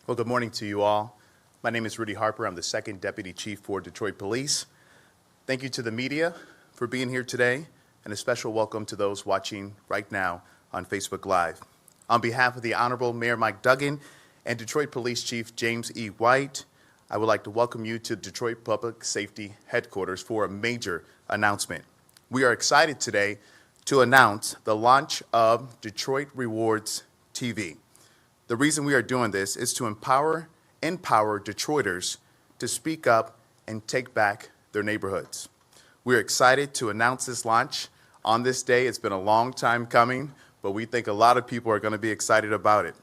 Well, good morning to you all. My name is Rudy Harper. I'm the second Deputy Chief for Detroit Police. Thank you to the media for being here today, and a special welcome to those watching right now on Facebook Live. On behalf of the Honorable Mayor Mike Duggan and Detroit Police Chief James E. White, I would like to welcome you to Detroit Public Safety Headquarters for a major announcement. We are excited today to announce the launch of Detroit Rewards TV. The reason we are doing this is to empower Detroiters to speak up and take back their neighborhoods. We're excited to announce this launch on this day. It's been a long time coming, but we think a lot of people are going to be excited about it.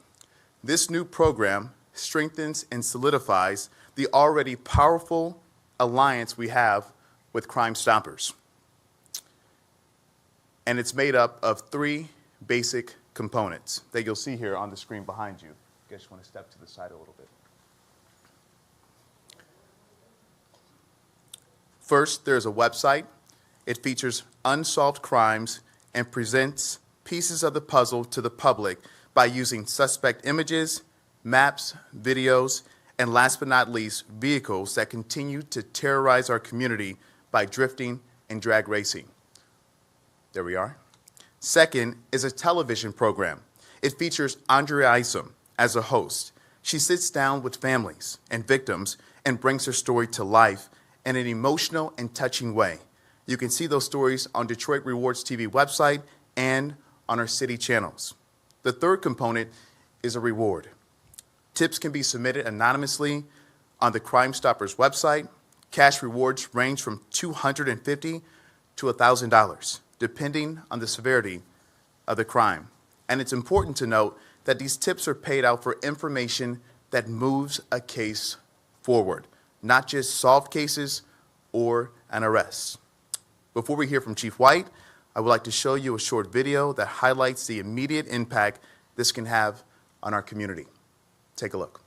This new program strengthens and solidifies the already powerful alliance we have with Crime Stoppers. And it's made up of three basic components that you'll see here on the screen behind you. I guess you want to step to the side a little bit. First, there's a website. It features unsolved crimes and presents pieces of the puzzle to the public by using suspect images, maps, videos, and last but not least, vehicles that continue to terrorize our community by drifting and drag racing. There we are. Second is a television program. It features Andrea Isom as a host. She sits down with families and victims and brings her story to life in an emotional and touching way. You can see those stories on Detroit Rewards TV website and on our city channels. The third component is a reward. Tips can be submitted anonymously on the Crime Stoppers website. Cash rewards range from $250 to $1,000. Depending on the severity of the crime. And it's important to note that these tips are paid out for information that moves a case forward, not just solved cases or an arrest. Before we hear from Chief White, I would like to show you a short video that highlights the immediate impact this can have on our community. Take a look.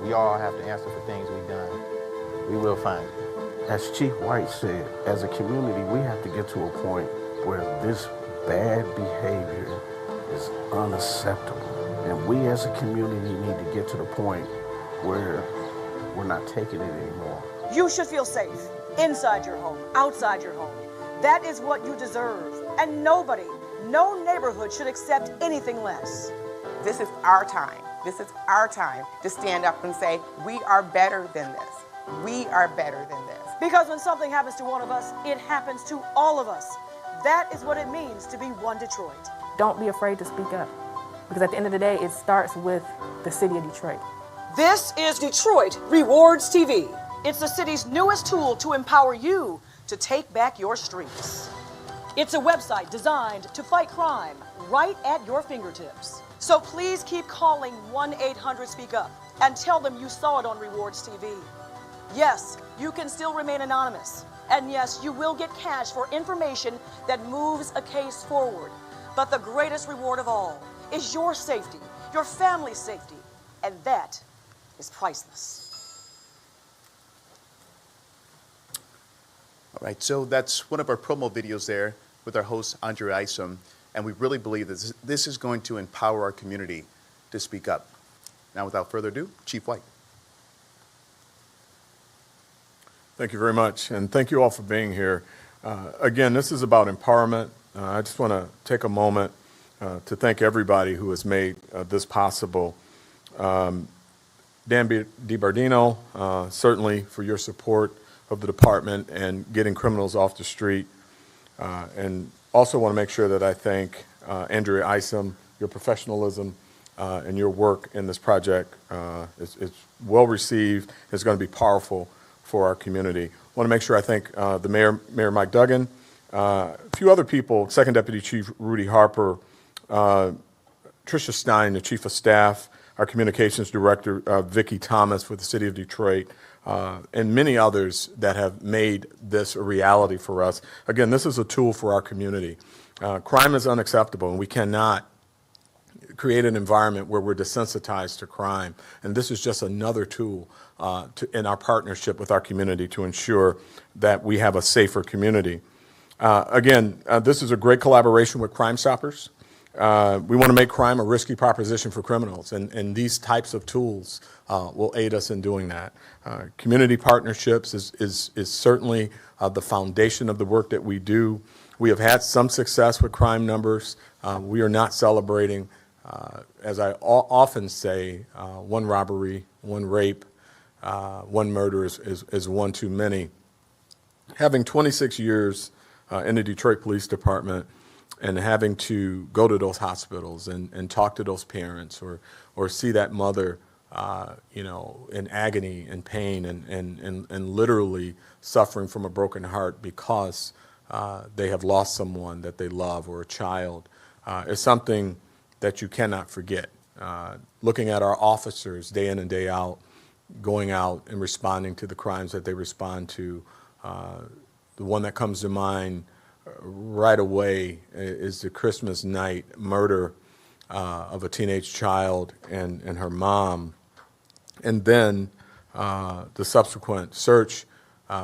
We all have to answer for things we've done. We will find it. As Chief White said, as a community, we have to get to a point where this bad behavior is unacceptable. And we as a community need to get to the point where we're not taking it anymore. You should feel safe inside your home, outside your home. That is what you deserve. And nobody, no neighborhood should accept anything less. This is our time. This is our time to stand up and say, we are better than this. We are better than this. Because when something happens to one of us, it happens to all of us. That is what it means to be one Detroit. Don't be afraid to speak up. Because at the end of the day, it starts with the city of Detroit. This is Detroit Rewards TV. It's the city's newest tool to empower you to take back your streets. It's a website designed to fight crime right at your fingertips. So please keep calling 1-800-SPEAK-UP and tell them you saw it on Rewards TV. Yes, you can still remain anonymous. And yes, you will get cash for information that moves a case forward. But the greatest reward of all is your safety, your family's safety, and that is priceless. All right, so that's one of our promo videos there with our host, Andrea Isom. And we really believe that this is going to empower our community to speak up. Now, without further ado, Chief White. Thank you very much, and thank you all for being here. Again, this is about empowerment. I just want to take a moment to thank everybody who has made this possible. Dan DiBardino, certainly for your support of the department and getting criminals off the street. And also want to make sure that I thank Andrea Isom your professionalism, and your work in this project. It's well received. It's going to be powerful for our community. I want to make sure I thank the Mayor Mike Duggan, a few other people, Second Deputy Chief Rudy Harper, Tricia Stein, the Chief of Staff, our Communications Director, Vicki Thomas with the City of Detroit, and many others that have made this a reality for us. Again, this is a tool for our community. Crime is unacceptable, and we cannot create an environment where we're desensitized to crime. And this is just another tool in our partnership with our community to ensure that we have a safer community. Again, this is a great collaboration with Crime Stoppers. We want to make crime a risky proposition for criminals, and these types of tools will aid us in doing that. Community partnerships is certainly the foundation of the work that we do. We have had some success with crime numbers. We are not celebrating, as I often say, one robbery, one rape, one murder is one too many. Having 26 years in the Detroit Police Department, and having to go to those hospitals and talk to those parents or see that mother, in agony and pain and literally suffering from a broken heart because they have lost someone that they love or a child, is something that you cannot forget. Looking at our officers day in and day out, going out and responding to the crimes that they respond to, the one that comes to mind right away is the Christmas night murder of a teenage child and her mom, and then the subsequent search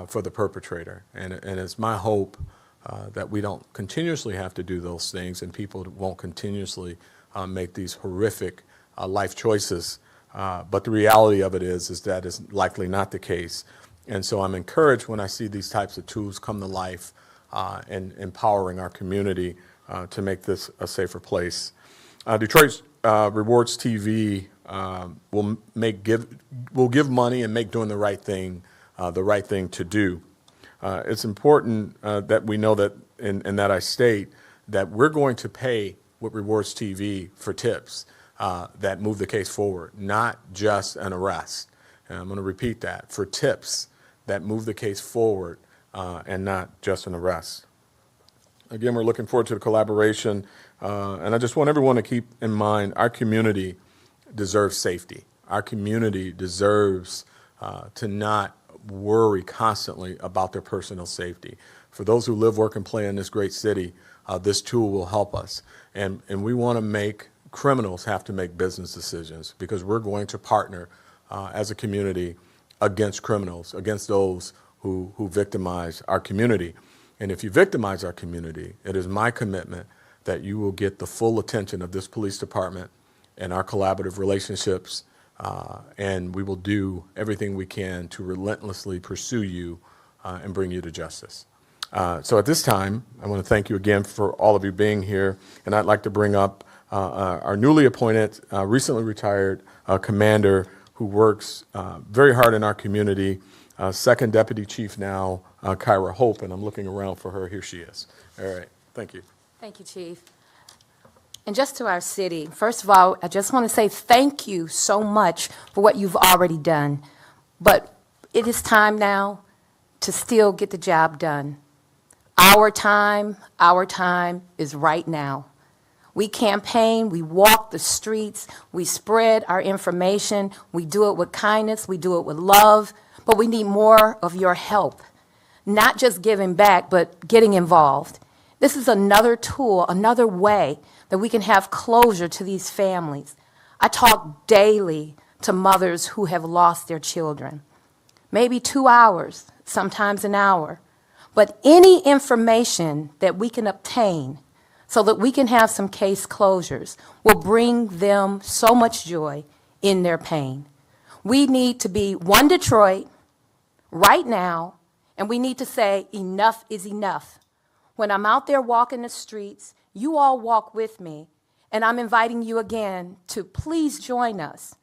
for the perpetrator. And it's my hope that we don't continuously have to do those things, and people won't continuously make these horrific life choices. But the reality of it is that is likely not the case. And so I'm encouraged when I see these types of tools come to life and empowering our community to make this a safer place. Detroit Rewards TV will give money and make doing the right thing to do. It's important that we know that, and that I state that we're going to pay with Rewards TV for tips that move the case forward, not just an arrest. And I'm going to repeat that, for tips that move the case forward and not just an arrest. Again, we're looking forward to the collaboration, and I just want everyone to keep in mind our community deserves safety. Our community deserves to not worry constantly about their personal safety. For those who live, work, and play in this great city, this tool will help us. And we want to make criminals have to make business decisions, because we're going to partner as a community against criminals, against those who victimize our community. And if you victimize our community, it is my commitment that you will get the full attention of this police department and our collaborative relationships, and we will do everything we can to relentlessly pursue you and bring you to justice. So at this time, I want to thank you again for all of you being here, and I'd like to bring up our newly appointed, recently retired commander who works very hard in our community, Second Deputy Chief now, Kyra Hope, and I'm looking around for her. Here she is. All right, thank you. Thank you, Chief. And just to our city, first of all, I just want to say thank you so much for what you've already done. But it is time now to still get the job done. Our time is right now. We campaign, we walk the streets, we spread our information, we do it with kindness, we do it with love, but we need more of your help. Not just giving back, but getting involved. This is another tool, another way that we can have closure to these families. I talk daily to mothers who have lost their children. Maybe 2 hours, sometimes an hour. But any information that we can obtain so that we can have some case closures will bring them so much joy in their pain. We need to be one Detroit right now, and we need to say enough is enough. When I'm out there walking the streets, you all walk with me, and I'm inviting you again to please join us.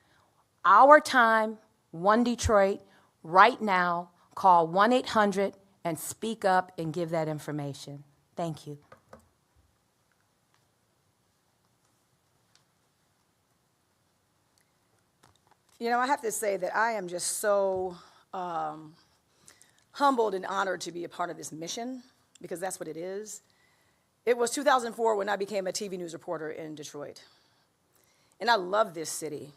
Our time, One Detroit, right now. Call 1-800 and speak up and give that information. Thank you. You know, I have to say that I am just so humbled and honored to be a part of this mission, because that's what it is. It was 2004 when I became a TV news reporter in Detroit. And I love this city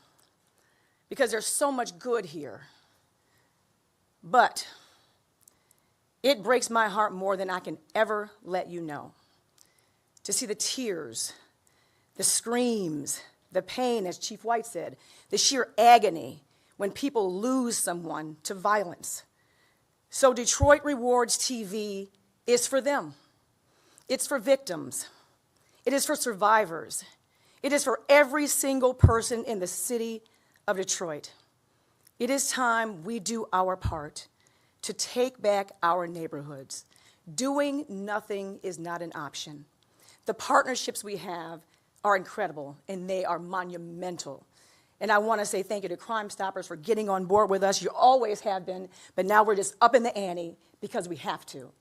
because there's so much good here. But it breaks my heart more than I can ever let you know to see the tears, the screams, the pain, as Chief White said, the sheer agony when people lose someone to violence. So Detroit Rewards TV is for them. It's for victims. It is for survivors. It is for every single person in the city of Detroit. It is time we do our part to take back our neighborhoods. Doing nothing is not an option. The partnerships we have are incredible, and they are monumental. And I want to say thank you to Crime Stoppers for getting on board with us. You always have been, but now we're just up in the ante because we have to.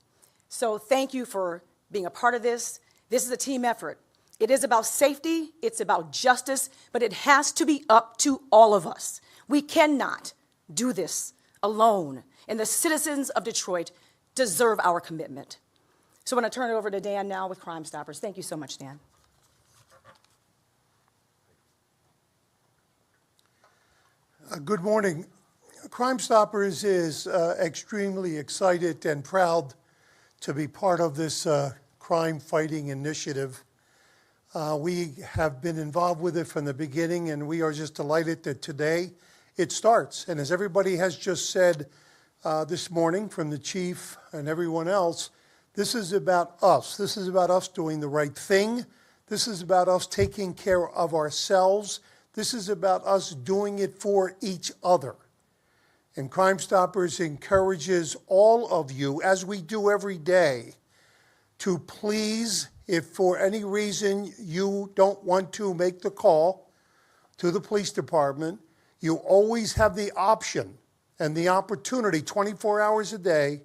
So thank you for being a part of this. This is a team effort. It is about safety, it's about justice, but it has to be up to all of us. We cannot do this alone, and the citizens of Detroit deserve our commitment. So I'm going to turn it over to Dan now with Crime Stoppers. Thank you so much, Dan. Good morning. Crime Stoppers is extremely excited and proud to be part of this crime fighting initiative. We have been involved with it from the beginning, and we are just delighted that today it starts. And as everybody has just said this morning, from the chief and everyone else, this is about us. This is about us doing the right thing. This is about us taking care of ourselves. This is about us doing it for each other. And Crime Stoppers encourages all of you, as we do every day, to please, if for any reason you don't want to make the call to the police department, you always have the option and the opportunity 24 hours a day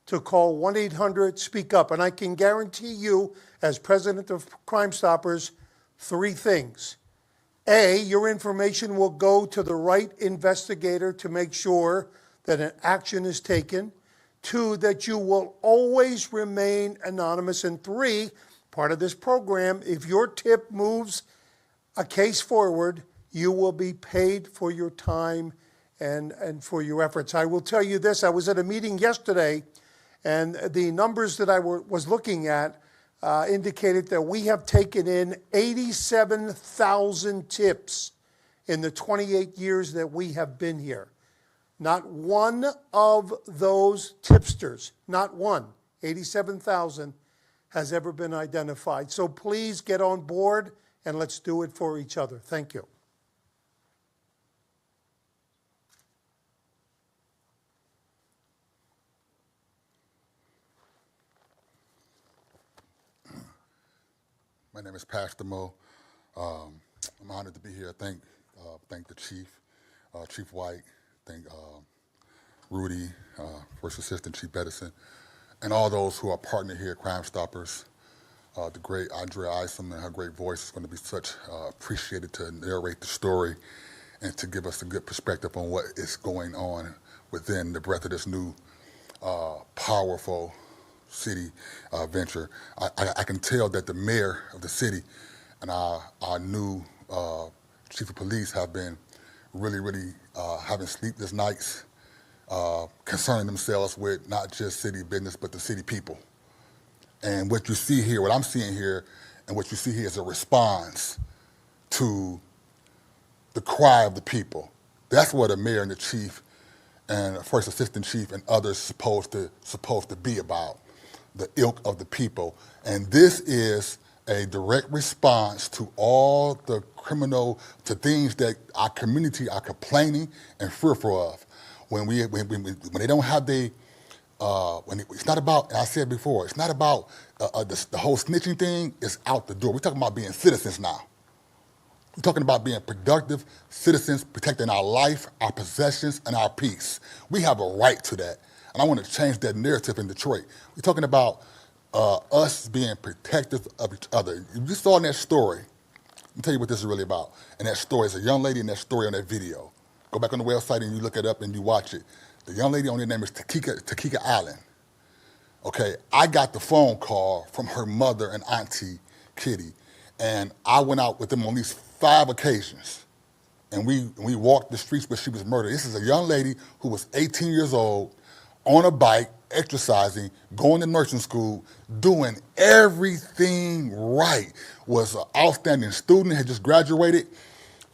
to call 1-800-SPEAK-UP. And I can guarantee you, as president of Crime Stoppers, 3 things. A, your information will go to the right investigator to make sure that an action is taken. 2, that you will always remain anonymous. And 3, part of this program, if your tip moves a case forward, you will be paid for your time and for your efforts. I will tell you this, I was at a meeting yesterday, and the numbers that I was looking at indicated that we have taken in 87,000 tips in the 28 years that we have been here. Not one of those tipsters, not one, 87,000, has ever been identified. So please get on board and let's do it for each other. Thank you. My name is Pastor Mo. I'm honored to be here. Thank the chief, Chief White. Thank Rudy, First Assistant Chief Edison, and all those who are partnered here at Crime Stoppers. The great Andrea Isom and her great voice is going to be such appreciated to narrate the story and to give us a good perspective on what is going on within the breadth of this new powerful city venture. I can tell that the mayor of the city and our new chief of police have been really having sleepless nights, concerning themselves with not just city business, but the city people. And what you see here, what I'm seeing here, and what you see here is a response to the cry of the people. That's what a mayor and the chief and a first assistant chief and others supposed to be about. The ilk of the people. And this is a direct response to all the to things that our community are complaining and fearful of. When they don't have it's not about, and I said before, it's not about the whole snitching thing is out the door. We're talking about being citizens now. We're talking about being productive citizens, protecting our life, our possessions, and our peace. We have a right to that. And I want to change that narrative in Detroit. We're talking about us being protective of each other. You just saw in that story. Let me tell you what this is really about. And that story is a young lady in that story on that video. Go back on the website and you look it up and you watch it. The young lady on there name is Takika Allen. Okay, I got the phone call from her mother and auntie, Kitty, and I went out with them on at least 5 occasions. And we walked the streets where she was murdered. This is a young lady who was 18 years old, on a bike, exercising, going to nursing school, doing everything right. Was an outstanding student, had just graduated.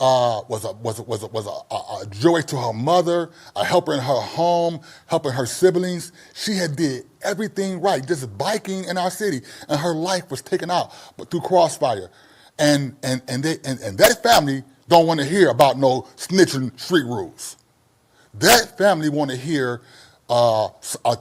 Was a joy to her mother, a helper in her home, helping her siblings. She had did everything right, just biking in our city, and her life was taken out but through crossfire. And that family don't want to hear about no snitching street rules. That family want to hear a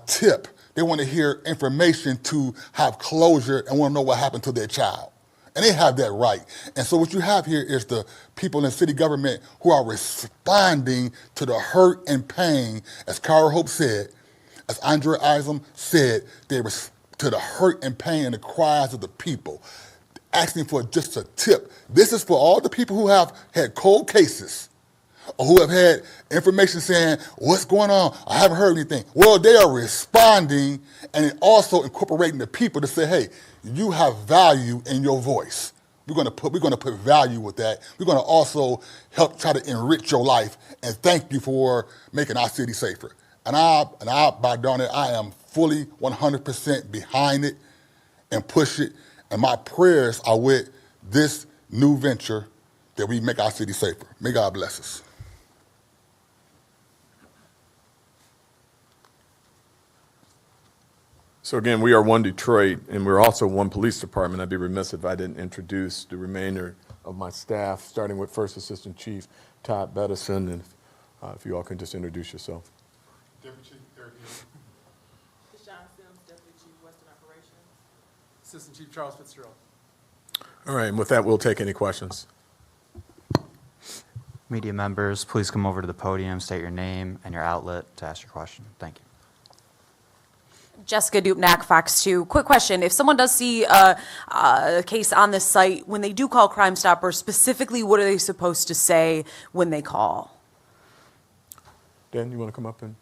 tip. They want to hear information to have closure and want to know what happened to their child. And they have that right. And so what you have here is the people in city government who are responding to the hurt and pain, as Cara Hope said, as Andrea Isom said, they were to the hurt and pain and the cries of the people, asking for just a tip. This is for all the people who have had cold cases or who have had information saying, what's going on? I haven't heard anything. Well, they are responding and also incorporating the people to say, hey, you have value in your voice. We're going to put value with that. We're going to also help try to enrich your life and thank you for making our city safer. And by darn it, I am fully 100% behind it and push it. And my prayers are with this new venture that we make our city safer. May God bless us. So again, we are One Detroit, and we're also one police department. I'd be remiss if I didn't introduce the remainder of my staff, starting with First Assistant Chief Todd Bettison, and if you all can just introduce yourself. Deputy Chief Eric Hill. Deshaun Sims, Deputy Chief Western Operations. Assistant Chief Charles Fitzgerald. All right, and with that, we'll take any questions. Media members, please come over to the podium, state your name and your outlet to ask your question. Thank you. Jessica Dupnack, Fox 2. Quick question. If someone does see a case on this site, when they do call Crime Stoppers, specifically what are they supposed to say when they call? Dan, you want to come up and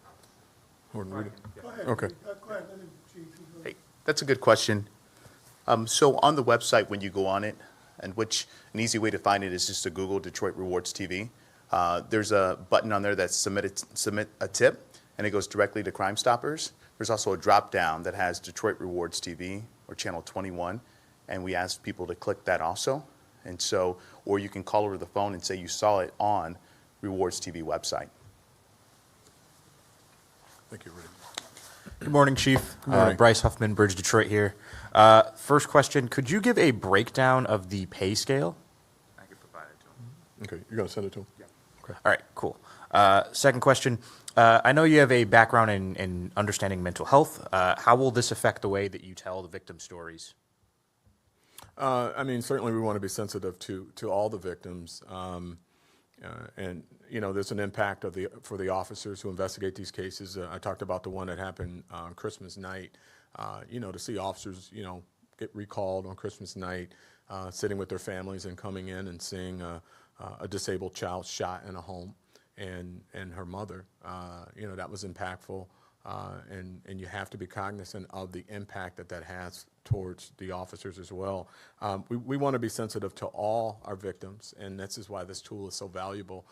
read it? Go ahead. Okay. Go ahead. Let him, Chief. Hey, that's a good question. So on the website, when you go on it, and which an easy way to find it is just to Google Detroit Rewards TV. There's a button on there that's submit a tip, and it goes directly to Crime Stoppers. There's also a drop down that has Detroit Rewards TV or Channel 21, and we ask people to click that also. And so, or you can call over the phone and say you saw it on Rewards TV website. Thank you, Rudy. Good morning, Chief. Good morning. Bryce Huffman, Bridge Detroit here. First question, could you give a breakdown of the pay scale? I can provide it to him. Okay, you're going to send it to him? Yeah. Okay. All right, cool. Second question, I know you have a background in understanding mental health. How will this affect the way that you tell the victim stories? I mean, certainly we want to be sensitive to all the victims. And, you know, there's an impact for the officers who investigate these cases. I talked about the one that happened on Christmas night. You know, to see officers, you know, get recalled on Christmas night, sitting with their families and coming in and seeing a disabled child shot in a home and her mother, you know, that was impactful. And you have to be cognizant of the impact that has towards the officers as well. We want to be sensitive to all our victims, and this is why this tool is so valuable,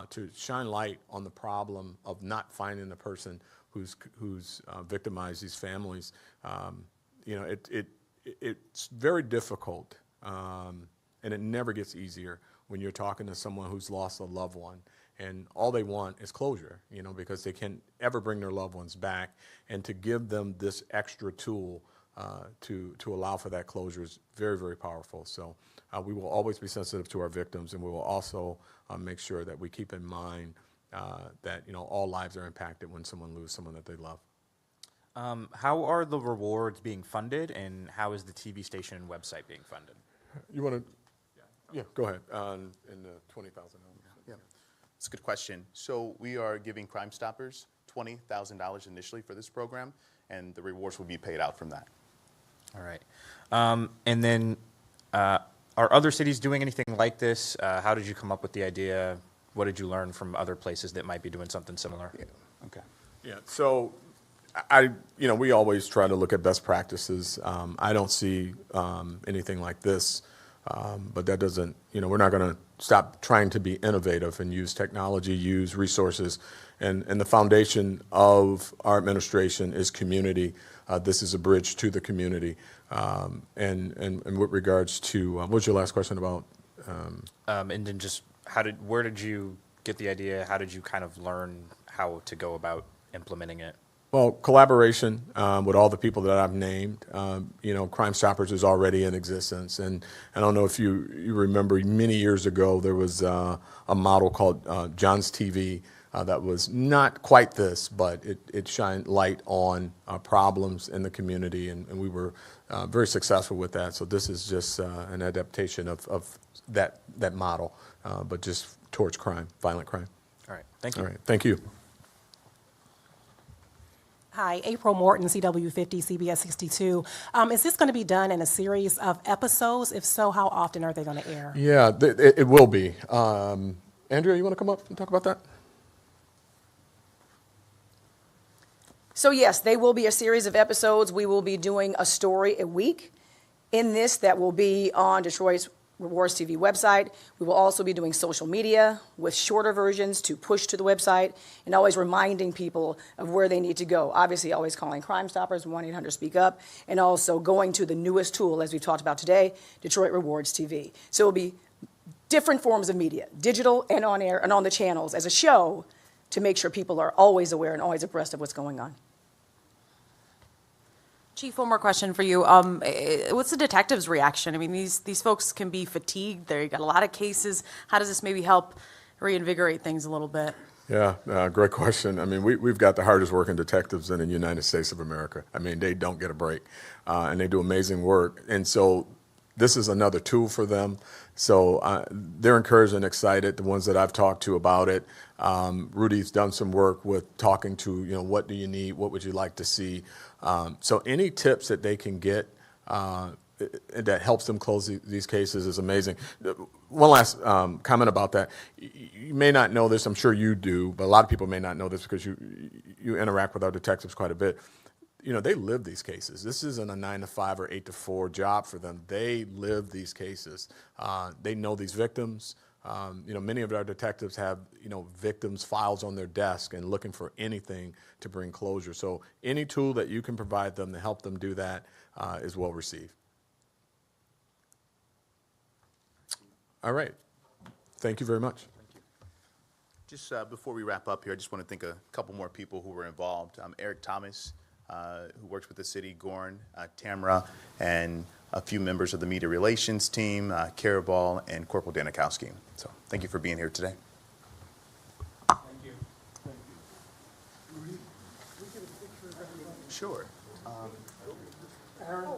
to shine light on the problem of not finding the person who's victimized these families. You know, it's very difficult, and it never gets easier when you're talking to someone who's lost a loved one. And all they want is closure, you know, because they can't ever bring their loved ones back. And to give them this extra tool to allow for that closure is very, very powerful. So we will always be sensitive to our victims, and we will also make sure that we keep in mind that, you know, all lives are impacted when someone loses someone that they love. How are the rewards being funded, and how is the TV station and website being funded? You want to? Yeah, go ahead. In the $20,000. Yeah. That's a good question. So we are giving Crime Stoppers $20,000 initially for this program, and the rewards will be paid out from that. All right. And then are other cities doing anything like this? How did you come up with the idea? What did you learn from other places that might be doing something similar? Yeah. Okay. Yeah, so we always try to look at best practices. I don't see anything like this, but that doesn't, we're not going to stop trying to be innovative and use technology, use resources. And the foundation of our administration is community. This is a bridge to the community. And with regards to, what was your last question about? And then just where did you get the idea? How did you kind of learn how to go about implementing it? Well, collaboration with all the people that I've named. Crime Stoppers is already in existence. And I don't know if you remember, many years ago, there was a model called John's TV that was not quite this, but it shined light on problems in the community, and we were very successful with that. So this is just an adaptation of that model, but just towards crime, violent crime. All right, thank you. All right, thank you. Hi, April Morton, CW50, CBS 62. Is this going to be done in a series of episodes? If so, how often are they going to air? Yeah, it will be. Andrea, you want to come up and talk about that? So yes, they will be a series of episodes. We will be doing a story a week in this that will be on Detroit's Rewards TV website. We will also be doing social media with shorter versions to push to the website and always reminding people of where they need to go. Obviously, always calling Crime Stoppers, 1-800-SPEAK-UP, and also going to the newest tool, as we've talked about today, Detroit Rewards TV. So it will be different forms of media, digital and on air and on the channels as a show to make sure people are always aware and always abreast of what's going on. Chief, one more question for you. What's the detective's reaction? I mean, these folks can be fatigued. They got a lot of cases. How does this maybe help reinvigorate things a little bit? Yeah, great question. I mean, we've got the hardest working detectives in the United States of America. I mean, they don't get a break, and they do amazing work. And so this is another tool for them. So they're encouraged and excited, the ones that I've talked to about it. Rudy's done some work with talking to, what do you need? What would you like to see? So any tips that they can get that helps them close these cases is amazing. One last comment about that. You may not know this, I'm sure you do, but a lot of people may not know this because you interact with our detectives quite a bit. They live these cases. This isn't a 9-to-5 or 8-to-4 job for them. They live these cases. They know these victims. Many of our detectives have, victims' files on their desk and looking for anything to bring closure. So any tool that you can provide them to help them do that is well received. All right. Thank you very much. Just before we wrap up here, I just want to thank a couple more people who were involved. Eric Thomas, who works with the city, Gorn, Tamara, and a few members of the media relations team, Karabal and Corporal Danikowski. So thank you for being here today. Thank you. Sure. Aaron?